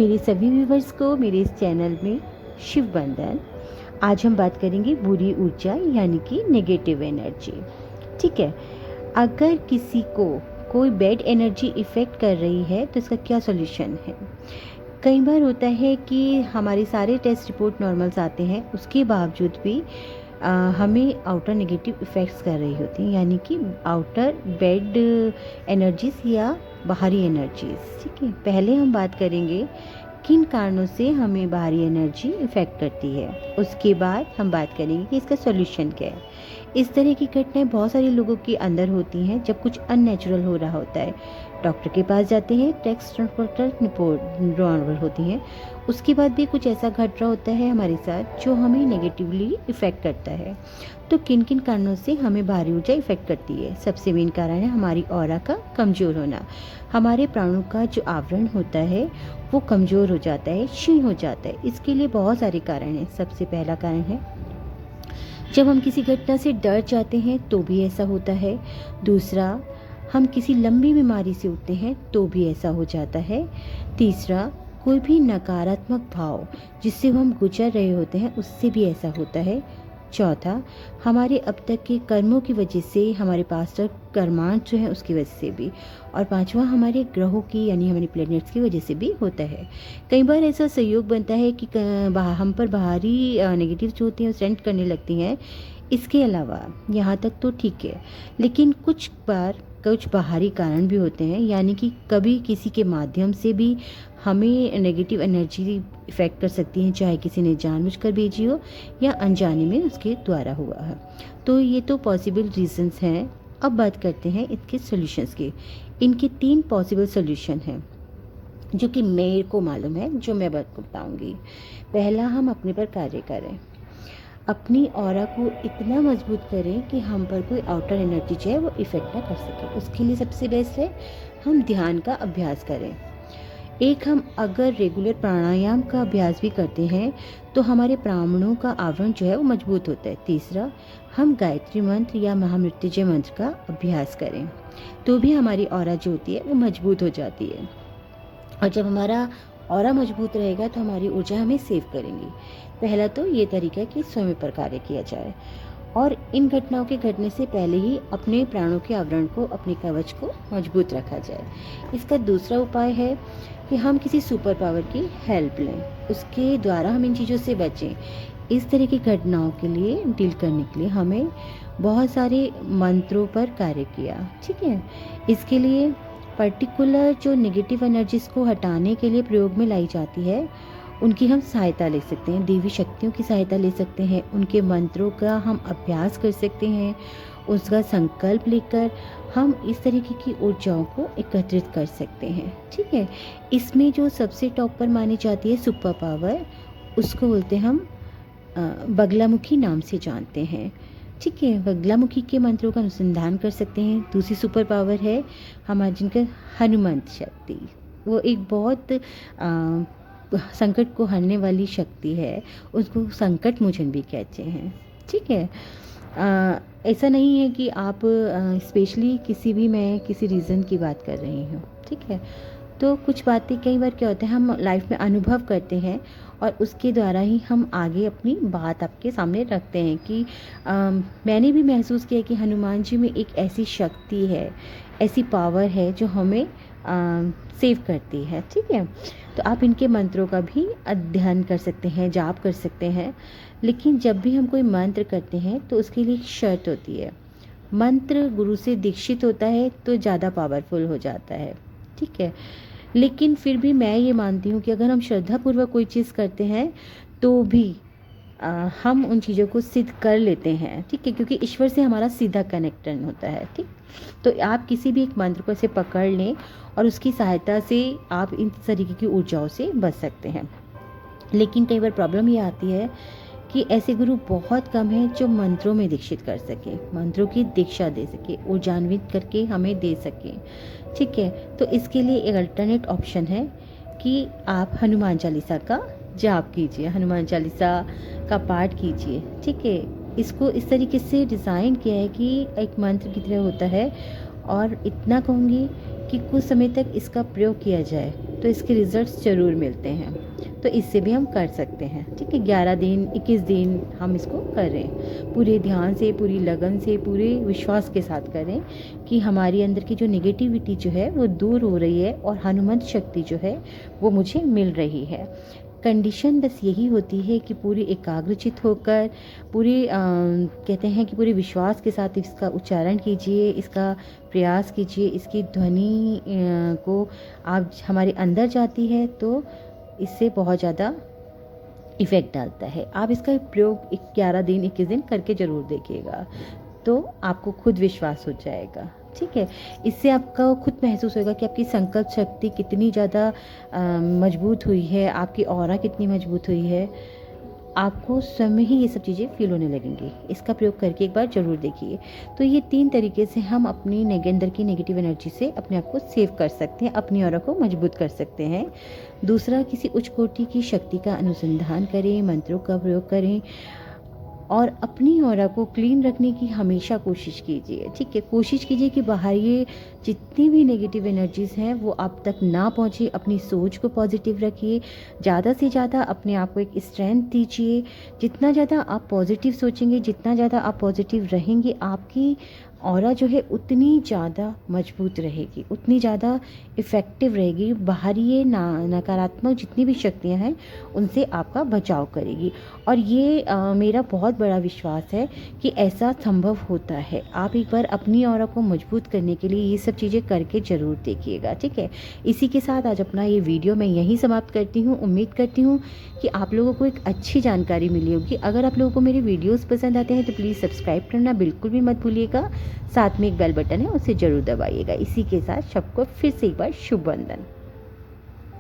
मेरे सभी व्यूवर्स को मेरे इस चैनल में शिव बंधन। आज हम बात करेंगे बुरी ऊर्जा यानी कि नेगेटिव एनर्जी। ठीक है, अगर किसी को कोई बैड एनर्जी इफ़ेक्ट कर रही है तो इसका क्या सॉल्यूशन है। कई बार होता है कि हमारे सारे टेस्ट रिपोर्ट नॉर्मल्स आते हैं, उसके बावजूद भी हमें आउटर नेगेटिव इफ़ेक्ट्स कर रही होती हैं, यानी कि आउटर बैड एनर्जीज़ या बाहरी एनर्जीज़। ठीक है, पहले हम बात करेंगे किन कारणों से हमें बाहरी एनर्जी इफ़ेक्ट करती है, उसके बाद हम बात करेंगे कि इसका सॉल्यूशन क्या है। इस तरह की घटनाएं बहुत सारे लोगों के अंदर होती हैं जब कुछ अननेचुरल हो रहा होता है। डॉक्टर के पास जाते हैं, टेस्ट रिपोर्ट नॉर्मल होती हैं, उसके बाद भी कुछ ऐसा घट रहा होता है हमारे साथ जो हमें नेगेटिवली इफ़ेक्ट करता है। तो किन किन कारणों से हमें बाहरी ऊर्जा इफ़ेक्ट करती है। सबसे मेन कारण है हमारी ऑरा का कमज़ोर होना। हमारे प्राणों का जो आवरण होता है वो कमज़ोर हो जाता है, क्षीण हो जाता है। इसके लिए बहुत सारे कारण हैं। सबसे पहला कारण है जब हम किसी घटना से डर जाते हैं तो भी ऐसा होता है। दूसरा, हम किसी लंबी बीमारी से उठते हैं तो भी ऐसा हो जाता है। तीसरा, कोई भी नकारात्मक भाव जिससे हम गुजर रहे होते हैं उससे भी ऐसा होता है। चौथा, हमारे अब तक के कर्मों की वजह से, हमारे पास तक कर्मांश जो है उसकी वजह से भी। और पांचवा, हमारे ग्रहों की यानी हमारे प्लैनेट्स की वजह से भी होता है। कई बार ऐसा संयोग बनता है कि हम पर बाहरी नेगेटिव जो होती हैं सेंड करने लगती हैं। इसके अलावा यहाँ तक तो ठीक है, लेकिन कुछ बार कुछ बाहरी कारण भी होते हैं, यानी कि कभी किसी के माध्यम से भी हमें नेगेटिव एनर्जी इफ़ेक्ट कर सकती हैं, चाहे किसी ने जानबूझकर भेजी हो या अनजाने में उसके द्वारा हुआ है। तो ये तो पॉसिबल रीजंस हैं। अब बात करते हैं इसके सॉल्यूशंस की। इनके 3 पॉसिबल सॉल्यूशन हैं जो कि मेरे को मालूम है, जो मैं बताऊंगी। पहला, हम अपने पर कार्य करें, अपनी ऑरा को इतना मजबूत करें कि हम पर कोई आउटर एनर्जी जो है वो इफ़ेक्ट ना कर सके। उसके लिए सबसे बेस्ट है हम ध्यान का अभ्यास करें। एक, हम अगर रेगुलर प्राणायाम का अभ्यास भी करते हैं तो हमारे प्राणों का आवरण जो है वो मजबूत होता है। तीसरा, हम गायत्री मंत्र या महामृत्युंजय मंत्र का अभ्यास करें तो भी हमारी ऑरा जो होती है वो मजबूत हो जाती है। और जब हमारा ऑरा मजबूत रहेगा तो हमारी ऊर्जा हमें सेव करेंगी। पहला तो ये तरीका है कि स्वयं पर कार्य किया जाए और इन घटनाओं के घटने से पहले ही अपने प्राणों के आवरण को, अपने कवच को मजबूत रखा जाए। इसका दूसरा उपाय है कि हम किसी सुपर पावर की हेल्प लें, उसके द्वारा हम इन चीज़ों से बचें। इस तरह की घटनाओं के लिए डील करने के लिए हमें बहुत सारे मंत्रों पर कार्य किया। ठीक है, इसके लिए पर्टिकुलर जो नेगेटिव एनर्जीज को हटाने के लिए प्रयोग में लाई जाती है उनकी हम सहायता ले सकते हैं, देवी शक्तियों की सहायता ले सकते हैं, उनके मंत्रों का हम अभ्यास कर सकते हैं। उसका संकल्प लेकर हम इस तरीके की ऊर्जाओं को एकत्रित कर सकते हैं। ठीक है, इसमें जो सबसे टॉप पर मानी जाती है सुपर पावर, उसको बोलते हैं हम बगलामुखी नाम से जानते हैं। ठीक है, बगलामुखी के मंत्रों का अनुसंधान कर सकते हैं। दूसरी सुपर पावर है हमारे जिनका हनुमंत शक्ति, वो एक बहुत संकट को हरने वाली शक्ति है, उसको संकट मोचन भी कहते हैं। ठीक है, ऐसा नहीं है कि आप स्पेशली मैं किसी रीज़न की बात कर रही हूँ। ठीक है, तो कुछ बातें कई बार क्या होता है हम लाइफ में अनुभव करते हैं और उसके द्वारा ही हम आगे अपनी बात आपके सामने रखते हैं कि मैंने भी महसूस किया कि हनुमान जी में एक ऐसी शक्ति है, ऐसी पावर है जो हमें सेव करती है। ठीक है, तो आप इनके मंत्रों का भी अध्ययन कर सकते हैं, जाप कर सकते हैं। लेकिन जब भी हम कोई मंत्र करते हैं तो उसके लिए एक शर्त होती है। मंत्र गुरु से दीक्षित होता है तो ज़्यादा पावरफुल हो जाता है। ठीक है, लेकिन फिर भी मैं ये मानती हूँ कि अगर हम श्रद्धापूर्वक कोई चीज़ करते हैं तो भी हम उन चीज़ों को सिद्ध कर लेते हैं। ठीक है, क्योंकि ईश्वर से हमारा सीधा कनेक्शन होता है। ठीक, तो आप किसी भी एक मंत्र को ऐसे पकड़ लें और उसकी सहायता से आप इन तरीके की ऊर्जाओं से बच सकते हैं। लेकिन कई बार प्रॉब्लम ये आती है कि ऐसे गुरु बहुत कम हैं जो मंत्रों में दीक्षित कर सके, मंत्रों की दीक्षा दे सके, ऊर्जान्वित करके हमें दे सके। ठीक है, तो इसके लिए एक अल्टरनेट ऑप्शन है कि आप हनुमान चालीसा का जाप कीजिए, हनुमान चालीसा का पाठ कीजिए। ठीक है, इसको इस तरीके से डिज़ाइन किया है कि एक मंत्र की तरह होता है। और इतना कहूँगी कि कुछ समय तक इसका प्रयोग किया जाए तो इसके रिज़ल्ट्स ज़रूर मिलते हैं। तो इससे भी हम कर सकते हैं, ठीक है। 11 दिन 21 दिन हम इसको करें, पूरे ध्यान से, पूरी लगन से, पूरे विश्वास के साथ करें कि हमारी अंदर की जो नेगेटिविटी जो है वो दूर हो रही है और हनुमंत शक्ति जो है वो मुझे मिल रही है। कंडीशन बस यही होती है कि पूरी एकाग्रचित होकर, पूरी कहते हैं कि पूरे विश्वास के साथ इसका उच्चारण कीजिए, इसका प्रयास कीजिए, इसकी ध्वनि को आप हमारे अंदर जाती है तो इससे बहुत ज़्यादा इफ़ेक्ट डालता है। आप इसका प्रयोग 11 दिन 21 दिन करके ज़रूर देखिएगा, तो आपको खुद विश्वास हो जाएगा, ठीक है। इससे आपको खुद महसूस होगा कि आपकी संकल्प शक्ति कितनी ज़्यादा मजबूत हुई है, आपकी ऑरा कितनी मजबूत हुई है। आपको स्वयं ही ये सब चीज़ें फ़ील होने लगेंगी। इसका प्रयोग करके एक बार ज़रूर देखिए। तो ये 3 तरीके से हम अपनी अंदर की नेगेटिव एनर्जी से अपने आप को सेव कर सकते हैं, अपनी ऑरा को मजबूत कर सकते हैं। दूसरा, किसी उच्च कोटि की शक्ति का अनुसंधान करें, मंत्रों का प्रयोग करें और अपनी ऑरा को क्लीन रखने की हमेशा कोशिश कीजिए, ठीक है। कोशिश कीजिए कि बाहर ये जितनी भी नेगेटिव एनर्जीज़ हैं वो आप तक ना पहुँचे। अपनी सोच को पॉजिटिव रखिए, ज़्यादा से ज़्यादा अपने आप को एक स्ट्रेंथ दीजिए। जितना ज़्यादा आप पॉजिटिव सोचेंगे, जितना ज़्यादा आप पॉजिटिव रहेंगे, आपकी ऑरा जो है उतनी ज़्यादा मजबूत रहेगी, उतनी ज़्यादा इफ़ेक्टिव रहेगी। बाहरी ये नकारात्मक जितनी भी शक्तियाँ हैं उनसे आपका बचाव करेगी। और ये मेरा बहुत बड़ा विश्वास है कि ऐसा संभव होता है। आप एक बार अपनी ऑरा को मजबूत करने के लिए ये सब चीज़ें करके ज़रूर देखिएगा, ठीक है। इसी के साथ आज अपना ये वीडियो मैं यहीं समाप्त करती हूँ। उम्मीद करती हूँ कि आप लोगों को एक अच्छी जानकारी मिली होगी। अगर आप लोगों को मेरे वीडियोज़ पसंद आते हैं तो प्लीज़ सब्सक्राइब करना बिल्कुल भी मत भूलिएगा। साथ में एक बेल बटन है, उसे ज़रूर दबाइएगा। इसी के साथ सबको फिर से एक बार शुभ वंदन।